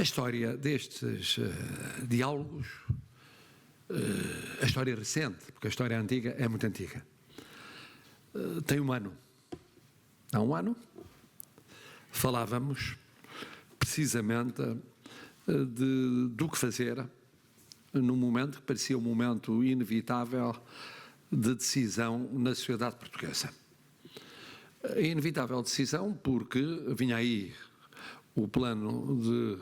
A história destes diálogos, a história recente, porque a história antiga é muito antiga, tem um ano. Há um ano falávamos precisamente do que fazer num momento que parecia um momento inevitável de decisão na sociedade portuguesa. A inevitável decisão porque vinha aí o plano de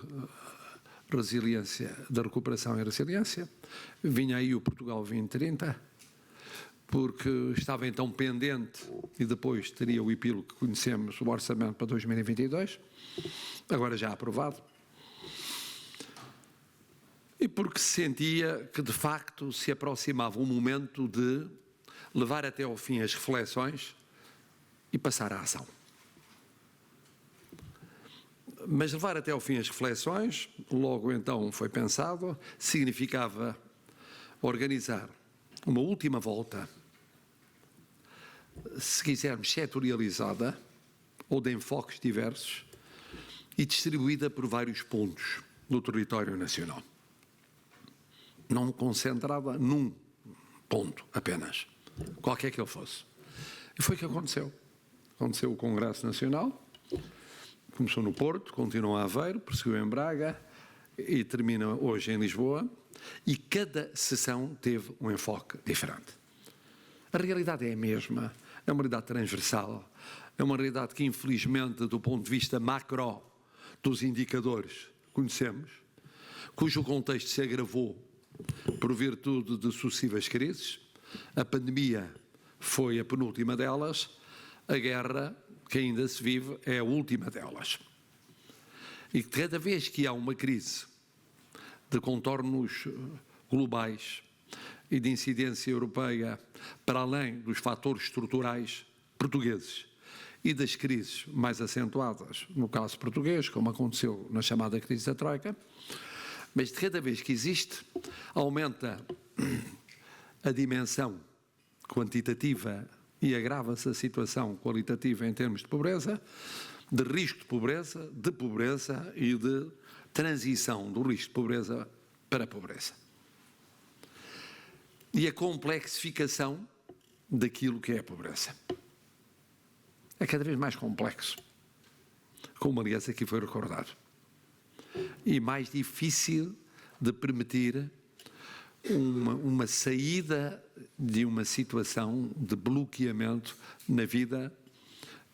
resiliência, da recuperação e resiliência, vinha aí o Portugal 2030, porque estava então pendente, e depois teria o epílogo que conhecemos, o orçamento para 2022, agora já aprovado, e porque se sentia que de facto se aproximava um momento de levar até ao fim as reflexões e passar à ação. Mas levar até ao fim as reflexões, logo então foi pensado, significava organizar uma última volta, se quisermos setorializada, ou de enfoques diversos, e distribuída por vários pontos do território nacional. Não concentrada num ponto apenas, qualquer que ele fosse. E foi o que aconteceu. Aconteceu o Congresso Nacional, começou no Porto, continuou a Aveiro, prosseguiu em Braga e termina hoje em Lisboa, e cada sessão teve um enfoque diferente. A realidade é a mesma, é uma realidade transversal, é uma realidade que infelizmente do ponto de vista macro dos indicadores conhecemos, cujo contexto se agravou por virtude de sucessivas crises. A pandemia foi a penúltima delas, a guerra que ainda se vive é a última delas. E cada vez que há uma crise de contornos globais e de incidência europeia, para além dos fatores estruturais portugueses e das crises mais acentuadas, no caso português, como aconteceu na chamada crise da Troika, mas de cada vez que existe, aumenta a dimensão quantitativa e agrava-se a situação qualitativa em termos de pobreza, de risco de pobreza e de transição do risco de pobreza para a pobreza. E a complexificação daquilo que é a pobreza. É cada vez mais complexo, como aliás aqui foi recordado, e mais difícil de permitir uma saída de uma situação de bloqueamento na vida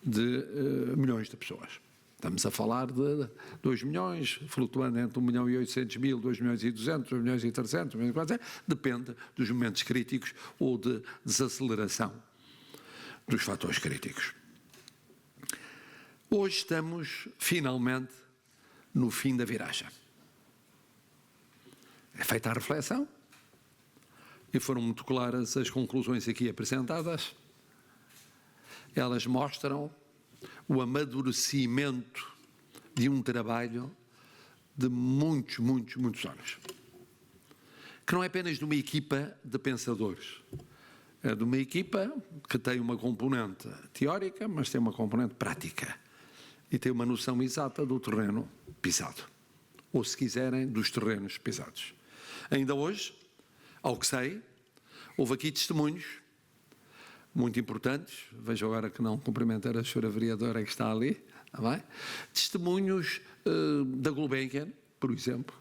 de milhões de pessoas. Estamos a falar de 2 milhões, flutuando entre 1.800.000, 2.200.000, 2.300.000, 2.400.000, depende dos momentos críticos ou de desaceleração dos fatores críticos. Hoje estamos, finalmente, no fim da viragem. É feita a reflexão e foram muito claras as conclusões aqui apresentadas. Elas mostram o amadurecimento de um trabalho de muitos anos. Que não é apenas de uma equipa de pensadores. É de uma equipa que tem uma componente teórica, mas tem uma componente prática. E tem uma noção exata do terreno pisado. Ou, se quiserem, dos terrenos pisados. Ainda hoje, ao que sei, houve aqui testemunhos muito importantes, vejo agora que não cumprimentar a senhora vereadora que está ali, está bem? Testemunhos da Gulbenkian, por exemplo,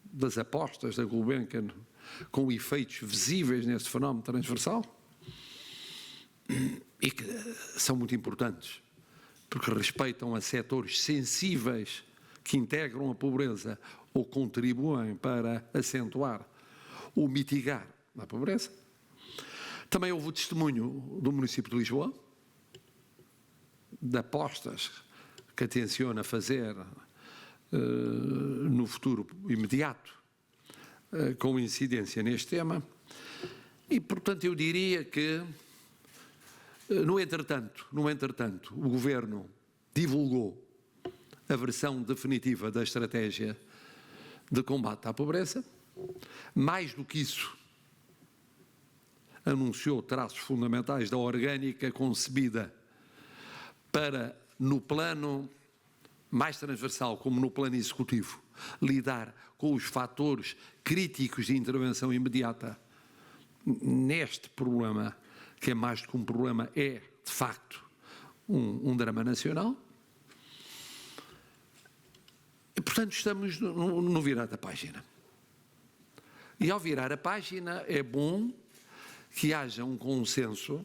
das apostas da Gulbenkian com efeitos visíveis nesse fenómeno transversal e que são muito importantes, porque respeitam a setores sensíveis que integram a pobreza ou contribuem para acentuar ou mitigar a pobreza. Também houve o testemunho do município de Lisboa, de apostas que tenciona fazer no futuro imediato, com incidência neste tema, e portanto eu diria que, no entretanto, o Governo divulgou a versão definitiva da estratégia de combate à pobreza. Mais do que isso, anunciou traços fundamentais da orgânica concebida para, no plano mais transversal, como no plano executivo, lidar com os fatores críticos de intervenção imediata neste problema, que é mais do que um problema, é, de facto, um drama nacional. E, portanto, estamos no virar da página. E ao virar a página é bom que haja um consenso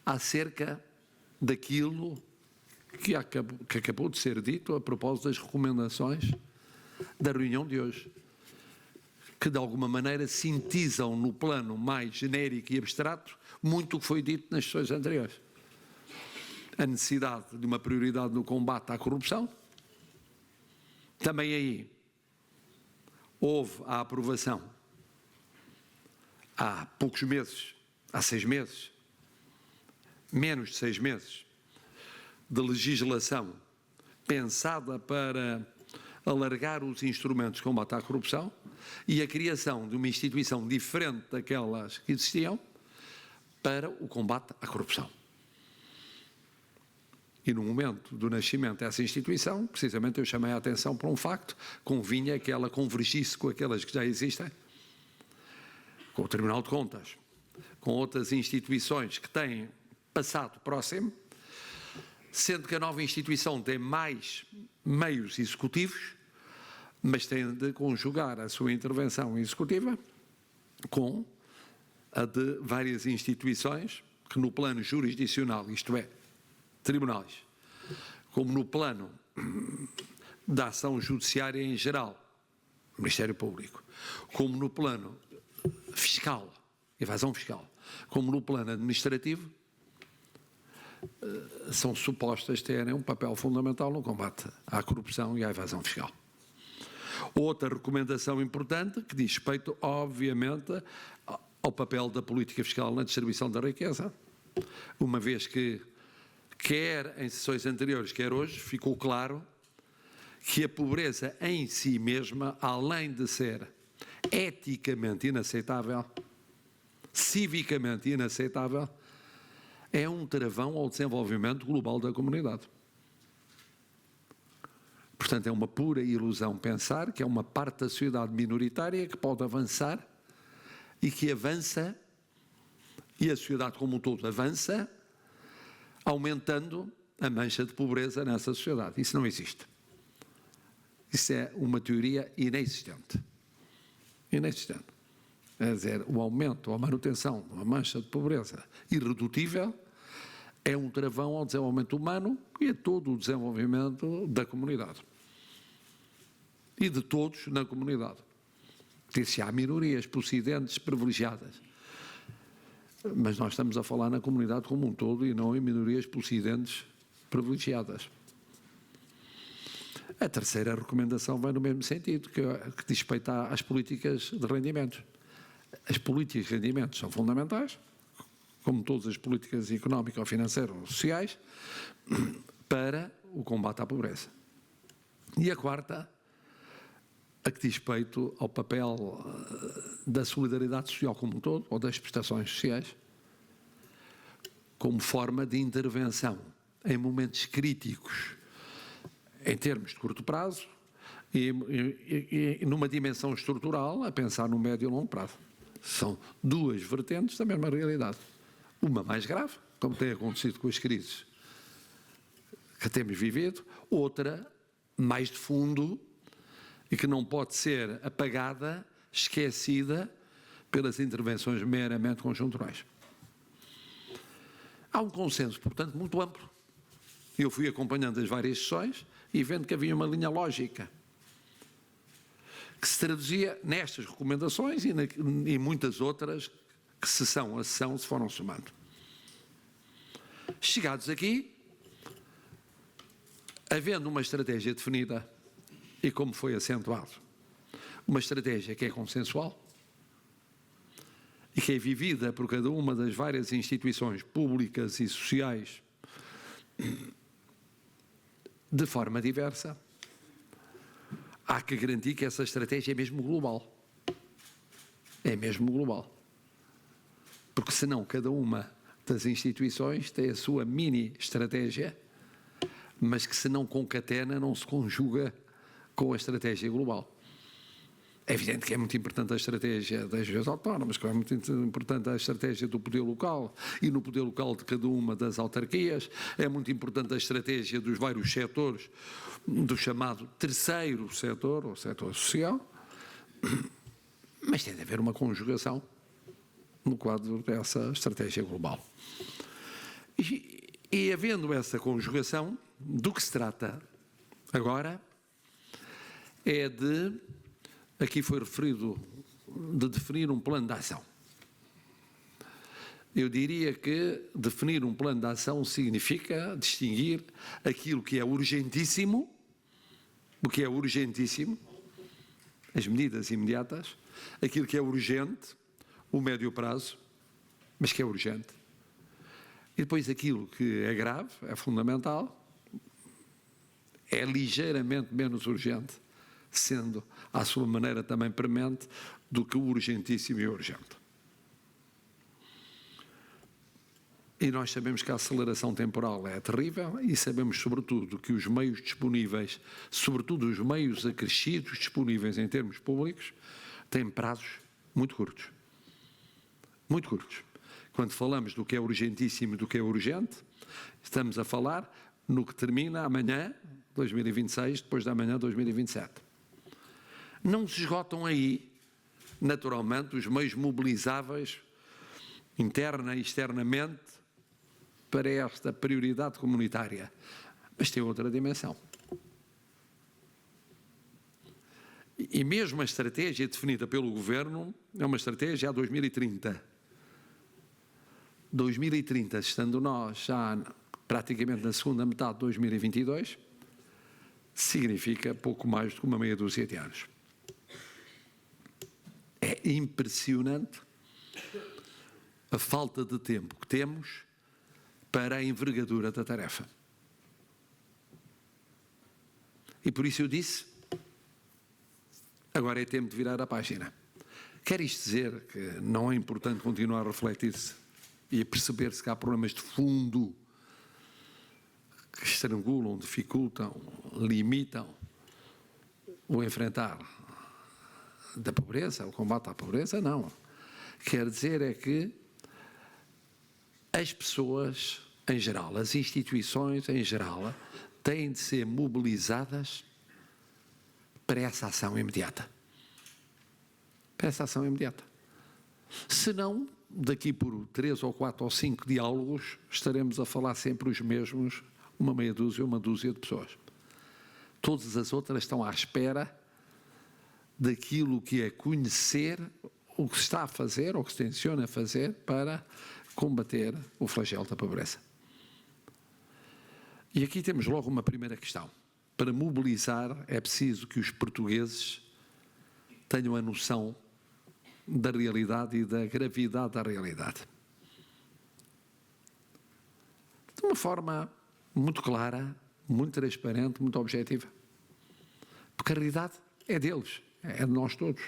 acerca daquilo que acabou de ser dito a propósito das recomendações da reunião de hoje, que de alguma maneira sintetizam no plano mais genérico e abstrato muito o que foi dito nas sessões anteriores. A necessidade de uma prioridade no combate à corrupção. Também aí houve a aprovação há poucos meses, há 6 meses, menos de 6 meses, de legislação pensada para alargar os instrumentos de combate à corrupção e a criação de uma instituição diferente daquelas que existiam para o combate à corrupção. E no momento do nascimento dessa instituição, precisamente eu chamei a atenção para um facto, convinha que ela convergisse com aquelas que já existem, com o Tribunal de Contas, com outras instituições que têm passado próximo, sendo que a nova instituição tem mais meios executivos, mas tem de conjugar a sua intervenção executiva com a de várias instituições que no plano jurisdicional, isto é, tribunais, como no plano da ação judiciária em geral, Ministério Público, como no plano fiscal, evasão fiscal, como no plano administrativo, são supostas terem um papel fundamental no combate à corrupção e à evasão fiscal. Outra recomendação importante que diz respeito, obviamente, ao papel da política fiscal na distribuição da riqueza, uma vez que, quer em sessões anteriores, quer hoje, ficou claro que a pobreza em si mesma, além de ser eticamente inaceitável, civicamente inaceitável, é um travão ao desenvolvimento global da comunidade. Portanto, é uma pura ilusão pensar que é uma parte da sociedade minoritária que pode avançar e que avança, e a sociedade como um todo avança, aumentando a mancha de pobreza nessa sociedade. Isso não existe. Isso é uma teoria inexistente. Inexistente. Quer dizer, o aumento ou a manutenção de uma mancha de pobreza irredutível é um travão ao desenvolvimento humano e a todo o desenvolvimento da comunidade. E de todos na comunidade. Se há minorias, procedentes, privilegiadas. Mas nós estamos a falar na comunidade como um todo e não em minorias procedentes privilegiadas. A terceira recomendação vai no mesmo sentido, que diz respeito às políticas de rendimentos. As políticas de rendimentos são fundamentais, como todas as políticas económicas, financeiras ou sociais, para o combate à pobreza. E a quarta, a que diz respeito ao papel da solidariedade social como um todo, ou das prestações sociais, como forma de intervenção em momentos críticos, em termos de curto prazo, e numa dimensão estrutural, a pensar no médio e longo prazo. São duas vertentes da mesma realidade. Uma mais grave, como tem acontecido com as crises que temos vivido, outra mais de fundo e que não pode ser apagada, esquecida pelas intervenções meramente conjunturais. Há um consenso, portanto, muito amplo. Eu fui acompanhando as várias sessões e vendo que havia uma linha lógica que se traduzia nestas recomendações e muitas outras que, sessão a sessão, se foram somando. Chegados aqui, havendo uma estratégia definida, e como foi acentuado, uma estratégia que é consensual e que é vivida por cada uma das várias instituições públicas e sociais de forma diversa, há que garantir que essa estratégia é mesmo global. É mesmo global. Porque senão cada uma das instituições tem a sua mini estratégia mas que se não concatena, não se conjuga com a estratégia global. É evidente que é muito importante a estratégia das regiões autónomas, que é muito importante a estratégia do poder local e no poder local de cada uma das autarquias, é muito importante a estratégia dos vários setores, do chamado terceiro setor, o setor social, mas tem de haver uma conjugação no quadro dessa estratégia global. E havendo essa conjugação, do que se trata agora é de, aqui foi referido, de definir um plano de ação. Eu diria que definir um plano de ação significa distinguir aquilo que é urgentíssimo, o que é urgentíssimo, as medidas imediatas, aquilo que é urgente, o médio prazo, mas que é urgente. E depois aquilo que é grave, é fundamental, é ligeiramente menos urgente, sendo à sua maneira também premente do que o urgentíssimo e urgente. E nós sabemos que a aceleração temporal é terrível e sabemos sobretudo que os meios disponíveis, sobretudo os meios acrescidos disponíveis em termos públicos, têm prazos muito curtos. Muito curtos. Quando falamos do que é urgentíssimo e do que é urgente, estamos a falar no que termina amanhã, 2026, depois da manhã, 2027. Não se esgotam aí, naturalmente, os meios mobilizáveis, interna e externamente, para esta prioridade comunitária. Mas tem outra dimensão. E mesmo a estratégia definida pelo Governo é uma estratégia a 2030. 2030, estando nós já praticamente na segunda metade de 2022, significa pouco mais do que uma meia dúzia de anos. É impressionante a falta de tempo que temos para a envergadura da tarefa. E por isso eu disse, agora é tempo de virar a página. Quer isto dizer que não é importante continuar a refletir-se e a perceber-se que há problemas de fundo que estrangulam, dificultam, limitam o enfrentar da pobreza, o combate à pobreza? Não. Quer dizer é que as pessoas, em geral, as instituições, em geral, têm de ser mobilizadas para essa ação imediata. Para essa ação imediata. Senão, daqui por 3 ou 4 ou 5 diálogos, estaremos a falar sempre os mesmos, uma meia dúzia ou uma dúzia de pessoas. Todas as outras estão à espera daquilo que é conhecer o que se está a fazer ou que se tenciona a fazer para combater o flagelo da pobreza. E aqui temos logo uma primeira questão. Para mobilizar é preciso que os portugueses tenham a noção da realidade e da gravidade da realidade. De uma forma muito clara, muito transparente, muito objetiva. Porque a realidade é deles, é de nós todos.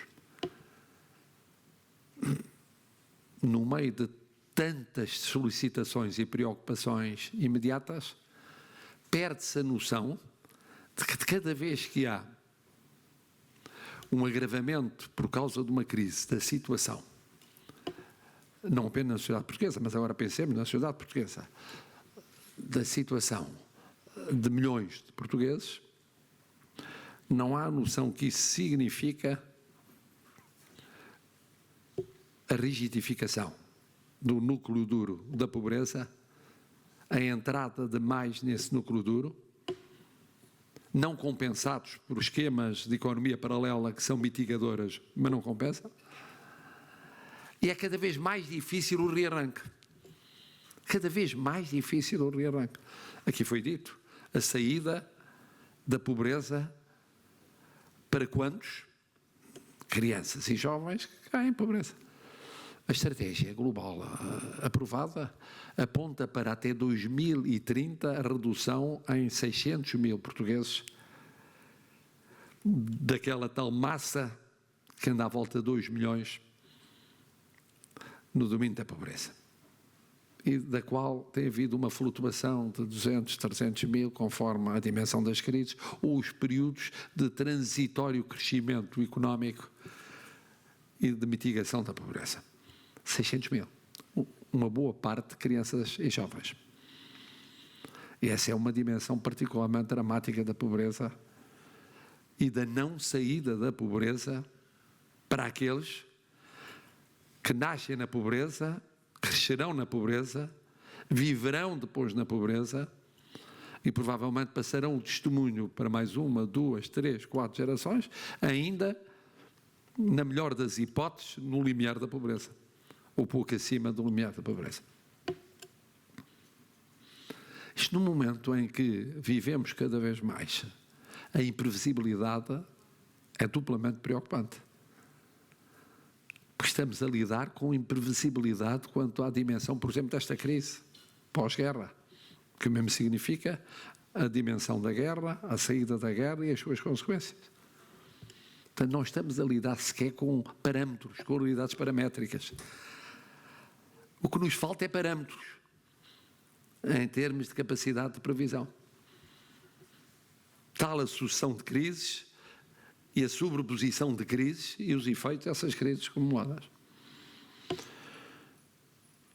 No meio de tantas solicitações e preocupações imediatas, perde-se a noção de que de cada vez que há um agravamento por causa de uma crise da situação, não apenas na sociedade portuguesa, mas agora pensemos na sociedade portuguesa, da situação de milhões de portugueses, não há noção que isso significa a rigidificação do núcleo duro da pobreza, a entrada de mais nesse núcleo duro, não compensados por esquemas de economia paralela que são mitigadoras, mas não compensam. E é cada vez mais difícil o rearranque. Cada vez mais difícil o rearranque. Aqui foi dito, a saída da pobreza para quantos? Crianças e jovens que caem em pobreza. A estratégia global aprovada aponta para até 2030 a redução em 600 mil portugueses daquela tal massa que anda à volta de 2 milhões no domínio da pobreza. e da qual tem havido uma flutuação de 200, 300 mil, conforme a dimensão das crises, ou os períodos de transitório crescimento económico e de mitigação da pobreza. 600 mil. Uma boa parte de crianças e jovens. E essa é uma dimensão particularmente dramática da pobreza e da não saída da pobreza para aqueles que nascem na pobreza, crescerão na pobreza, viverão depois na pobreza e provavelmente passarão o testemunho para mais 1, 2, 3, 4 gerações, ainda, na melhor das hipóteses, no limiar da pobreza, ou pouco acima do limiar da pobreza. Isto num momento em que vivemos cada vez mais, a imprevisibilidade é duplamente preocupante. Porque estamos a lidar com imprevisibilidade quanto à dimensão, por exemplo, desta crise pós-guerra, que mesmo significa a dimensão da guerra, a saída da guerra e as suas consequências. Portanto, não estamos a lidar sequer com parâmetros, com unidades paramétricas. O que nos falta é parâmetros, em termos de capacidade de previsão. Tal a sucessão de crises e a sobreposição de crises e os efeitos dessas crises acumuladas.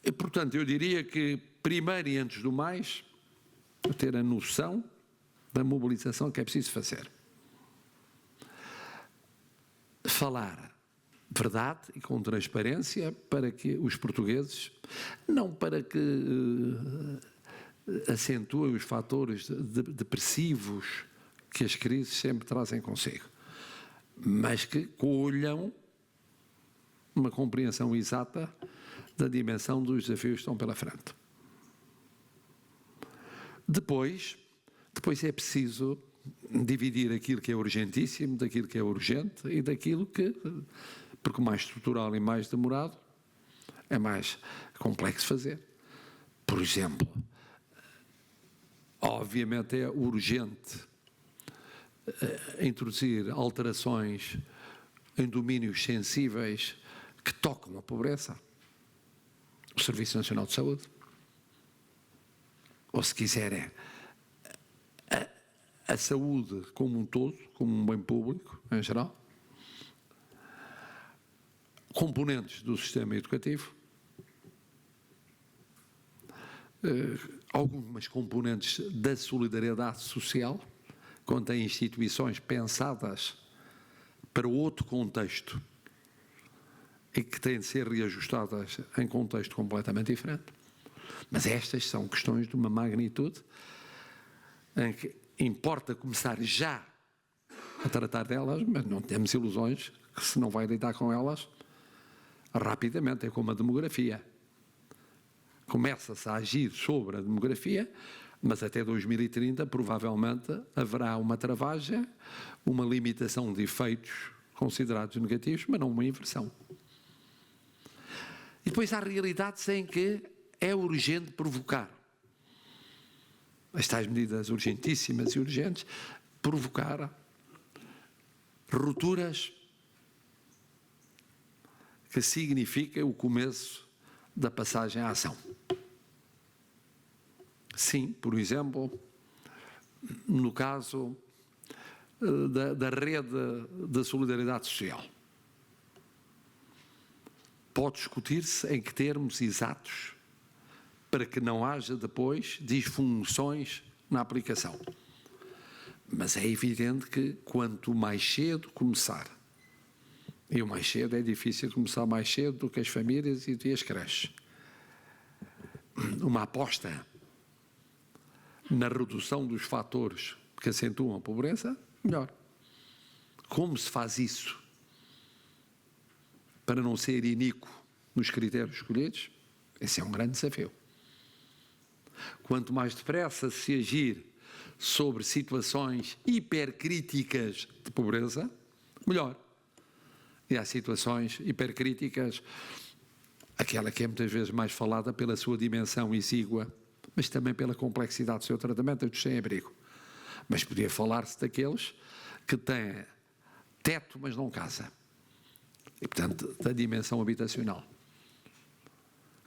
E, portanto, eu diria que, primeiro e antes do mais, ter a noção da mobilização que é preciso fazer. Falar verdade e com transparência para que os portugueses, não para que acentuem os fatores depressivos que as crises sempre trazem consigo, mas que colham uma compreensão exata da dimensão dos desafios que estão pela frente. Depois é preciso dividir aquilo que é urgentíssimo daquilo que é urgente e daquilo que, porque mais estrutural e mais demorado, é mais complexo fazer. Por exemplo, obviamente é urgente introduzir alterações em domínios sensíveis que tocam a pobreza. O Serviço Nacional de Saúde. Ou, se quiserem, a saúde como um todo, como um bem público, em geral. Componentes do sistema educativo. Algumas componentes da solidariedade social, quando tem instituições pensadas para outro contexto e que têm de ser reajustadas em contexto completamente diferente. Mas estas são questões de uma magnitude em que importa começar já a tratar delas, mas não temos ilusões que se não vai lidar com elas rapidamente. É como a demografia. Começa-se a agir sobre a demografia, mas até 2030 provavelmente haverá uma travagem, uma limitação de efeitos considerados negativos, mas não uma inversão. E depois há realidades em que é urgente provocar. As tais medidas urgentíssimas e urgentes, provocar rupturas que significa o começo da passagem à ação. Sim, por exemplo, no caso da rede da solidariedade social. Pode discutir-se em que termos exatos para que não haja depois disfunções na aplicação. Mas é evidente que quanto mais cedo começar, e o mais cedo é difícil começar mais cedo do que as famílias e as creches, uma aposta na redução dos fatores que acentuam a pobreza, melhor. Como se faz isso para não ser iníquo nos critérios escolhidos? Esse é um grande desafio. Quanto mais depressa se agir sobre situações hipercríticas de pobreza, melhor. E há situações hipercríticas, aquela que é muitas vezes mais falada pela sua dimensão exígua, mas também pela complexidade do seu tratamento, dos sem-abrigo. Mas podia falar-se daqueles que têm teto, mas não casa. E, portanto, da dimensão habitacional.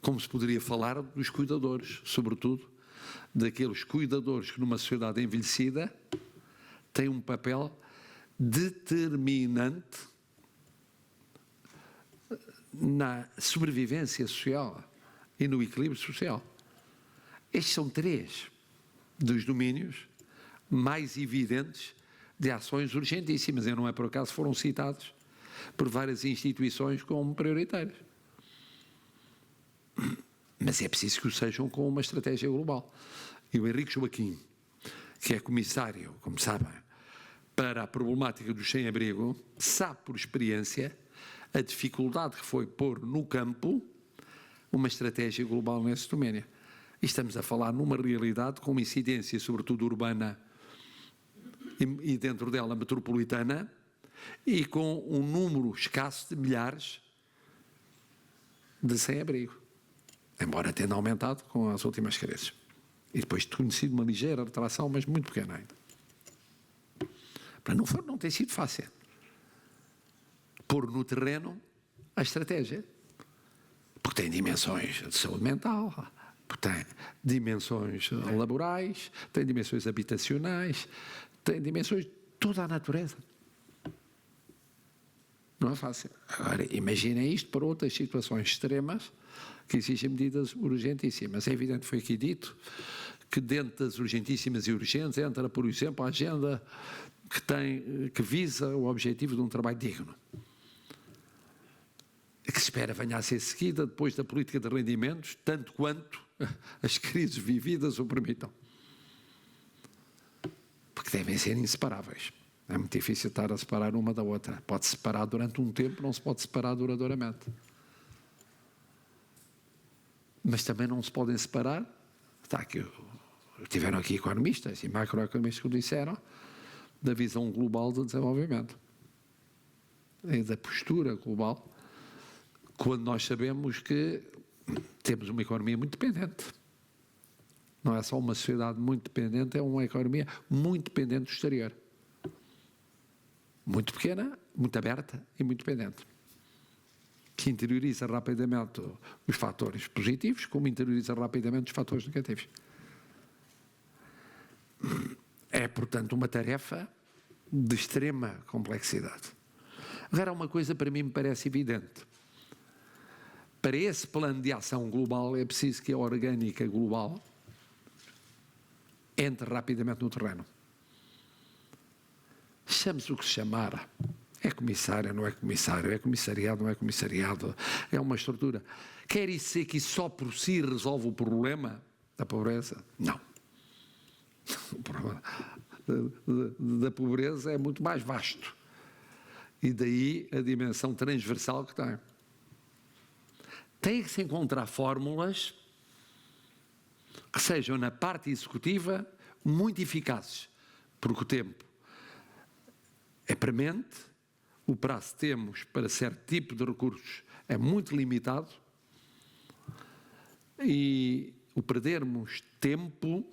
como se poderia falar dos cuidadores, sobretudo daqueles cuidadores que numa sociedade envelhecida têm um papel determinante na sobrevivência social e no equilíbrio social. Estes são 3 dos domínios mais evidentes de ações urgentíssimas, e não é por acaso foram citados por várias instituições como prioritários. Mas é preciso que o sejam com uma estratégia global. E o Henrique Joaquim, que é comissário, como sabem, para a problemática do sem-abrigo, sabe por experiência a dificuldade que foi pôr no campo uma estratégia global nesse domínio. E estamos a falar numa realidade com uma incidência, sobretudo urbana, e dentro dela metropolitana, e com um número escasso de milhares de sem-abrigo, embora tenha aumentado com as últimas crises. E depois de conhecido uma ligeira retração, mas muito pequena ainda. Para não tem sido fácil pôr no terreno a estratégia, porque tem dimensões de saúde mental, porque tem dimensões laborais, tem dimensões habitacionais, tem dimensões de toda a natureza. Não é fácil. Agora, imaginem isto para outras situações extremas que exigem medidas urgentíssimas. É evidente, foi aqui dito, que dentro das urgentíssimas e urgentes entra, por exemplo, a agenda que visa o objetivo de um trabalho digno, que se espera venha a ser seguida depois da política de rendimentos, tanto quanto as crises vividas o permitam. Porque devem ser inseparáveis. É muito difícil estar a separar uma da outra. Pode-se separar durante um tempo, não se pode separar duradouramente. Mas também não se podem separar. Está aqui, tiveram aqui economistas e macroeconomistas que o disseram, da visão global do desenvolvimento e da postura global, quando nós sabemos que temos uma economia muito dependente. Não é só uma sociedade muito dependente, é uma economia muito dependente do exterior. Muito pequena, muito aberta e muito dependente. Que interioriza rapidamente os fatores positivos, como interioriza rapidamente os fatores negativos. É, portanto, uma tarefa de extrema complexidade. Agora, uma coisa para mim me parece evidente. Para esse plano de ação global é preciso que a orgânica global entre rapidamente no terreno. Chame-se o que se chamar. É comissário, não é comissário, é comissariado, não é comissariado, é uma estrutura. Quer isso ser que isso só por si resolve o problema da pobreza? Não. O problema da pobreza é muito mais vasto. E daí a dimensão transversal que tem. Tem que se encontrar fórmulas que sejam, na parte executiva, muito eficazes, porque o tempo é premente, o prazo que temos para certo tipo de recursos é muito limitado e o perdermos tempo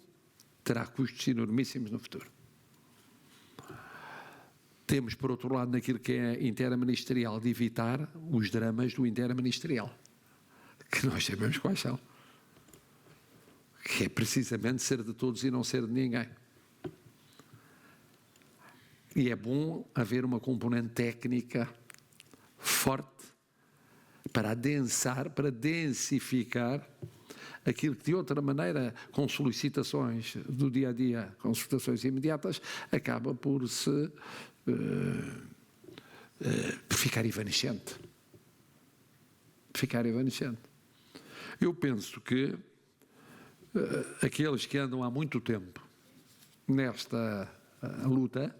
terá custos enormíssimos no futuro. Temos, por outro lado, naquilo que é interministerial, de evitar os dramas do interministerial, que nós sabemos quais são, que é precisamente ser de todos e não ser de ninguém. E é bom haver uma componente técnica forte para adensar, para densificar aquilo que de outra maneira, com solicitações do dia a dia, com solicitações imediatas, acaba por se ficar evanescente. Ficar evanescente. Eu penso que aqueles que andam há muito tempo nesta luta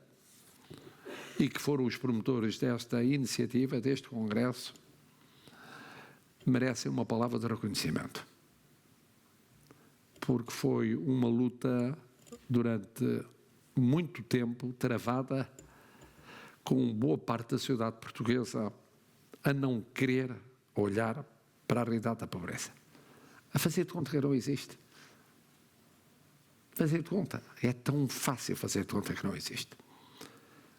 e que foram os promotores desta iniciativa, deste congresso, merecem uma palavra de reconhecimento. Porque foi uma luta durante muito tempo travada com boa parte da sociedade portuguesa a não querer olhar para a realidade da pobreza. A fazer de conta que não existe. Fazer de conta. É tão fácil fazer de conta que não existe.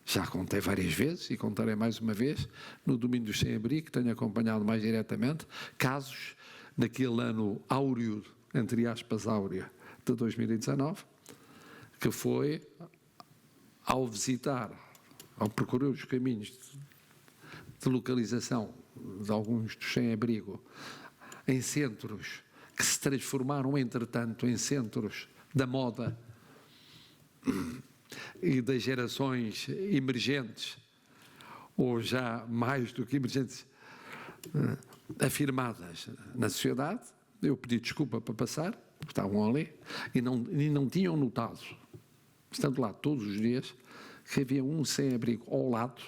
Já contei várias vezes e contarei mais uma vez, no domínio do sem-abrigo, que tenho acompanhado mais diretamente, casos naquele ano áureo, entre aspas, áureo, de 2019, que foi ao visitar, ao percorrer os caminhos de localização de alguns dos sem-abrigo em centros que se transformaram, entretanto, em centros da moda e das gerações emergentes, ou já mais do que emergentes, afirmadas na sociedade. Eu pedi desculpa para passar, estavam ali, e não tinham notado, estando lá todos os dias, que havia um sem-abrigo ao lado,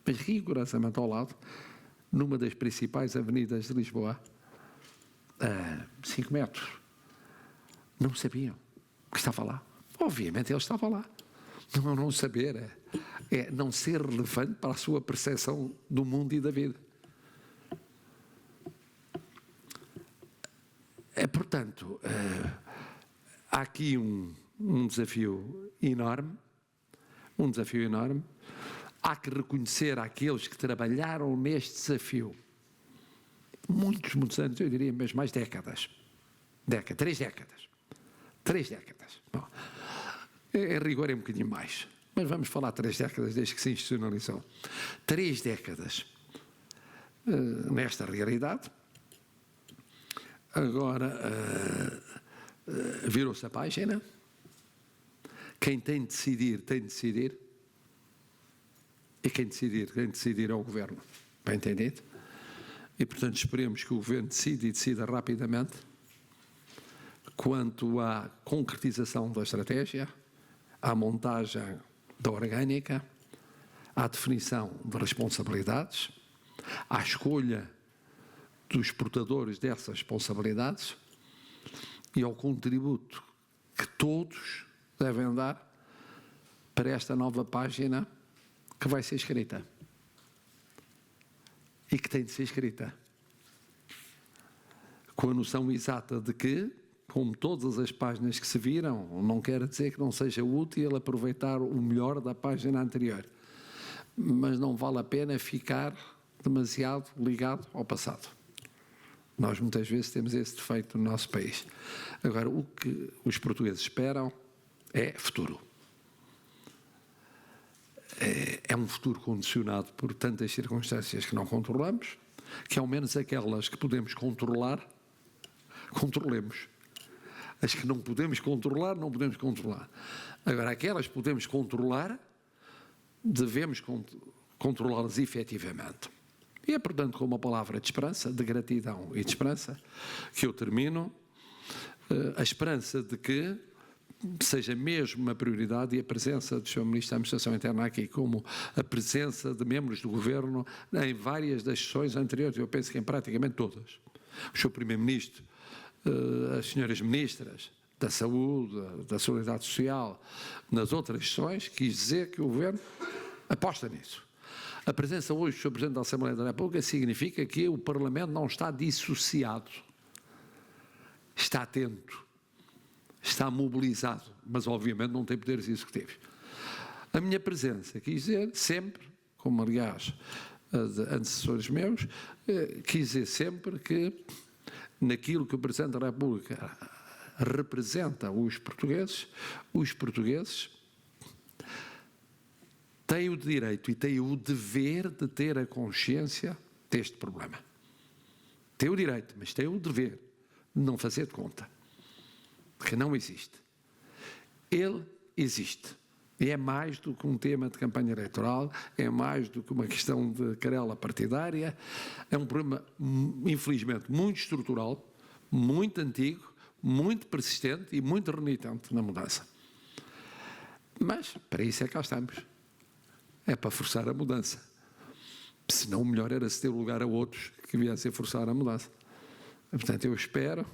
mas rigorosamente ao lado, numa das principais avenidas de Lisboa, a 5 metros. Não sabiam que estava lá. Obviamente ele estava lá. Não saber é não ser relevante para a sua percepção do mundo e da vida. Portanto, há aqui um desafio enorme, Há que reconhecer àqueles que trabalharam neste desafio muitos anos, eu diria mesmo mais décadas. 3 décadas. Bom, em rigor é um bocadinho mais, mas vamos falar 3 décadas desde que se institucionalizou. 3 décadas nesta realidade. Agora virou-se a página. Quem tem de decidir, tem de decidir. E quem decidir é o Governo. Bem entendido? E, portanto, esperemos que o Governo decida e decida rapidamente quanto à concretização da estratégia, à montagem da orgânica, à definição de responsabilidades, à escolha dos portadores dessas responsabilidades e ao contributo que todos devem dar para esta nova página que vai ser escrita e que tem de ser escrita com a noção exata de que, como todas as páginas que se viram, não quer dizer que não seja útil aproveitar o melhor da página anterior, mas não vale a pena ficar demasiado ligado ao passado. Nós muitas vezes temos esse defeito no nosso país. Agora, o que os portugueses esperam é futuro. É um futuro condicionado por tantas circunstâncias que não controlamos, que ao menos aquelas que podemos controlar, controlemos. As que não podemos controlar, não podemos controlar. Agora, aquelas que podemos controlar, devemos controlá-las efetivamente. E é, portanto, com uma palavra de esperança, de gratidão e de esperança, que eu termino, a esperança de que seja mesmo uma prioridade e a presença do Sr. Ministro da Administração Interna aqui, como a presença de membros do Governo em várias das sessões anteriores, eu penso que em praticamente todas. O Sr. Primeiro-Ministro, as Senhoras Ministras da Saúde, da Solidariedade Social, nas outras sessões, quis dizer que o Governo aposta nisso. A presença hoje do Sr. Presidente da Assembleia da República significa que o Parlamento não está dissociado, está atento, está mobilizado, mas obviamente não tem poderes executivos. A minha presença, quis dizer sempre, como aliás de antecessores meus, quis dizer sempre que naquilo que o Presidente da República representa os portugueses têm o direito e têm o dever de ter a consciência deste problema. Têm o direito, mas têm o dever de não fazer de conta que não existe. Ele existe. E é mais do que um tema de campanha eleitoral, é mais do que uma questão de querela partidária, é um problema, infelizmente, muito estrutural, muito antigo, muito persistente e muito renitente na mudança. Mas, para isso é que cá estamos. É para forçar a mudança. Senão, o melhor era se ter lugar a outros que viessem a forçar a mudança. Portanto, eu espero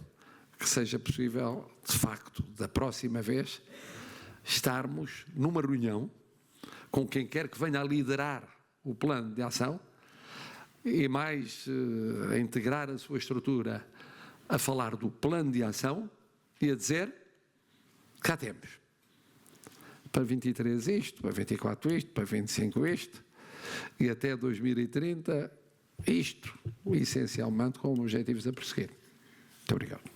que seja possível, de facto, da próxima vez, estarmos numa reunião com quem quer que venha a liderar o plano de ação e mais a integrar a sua estrutura a falar do plano de ação e a dizer, cá temos. Para 23 isto, para 24 isto, para 25 isto e até 2030 isto, essencialmente com objetivos a perseguir. Muito obrigado.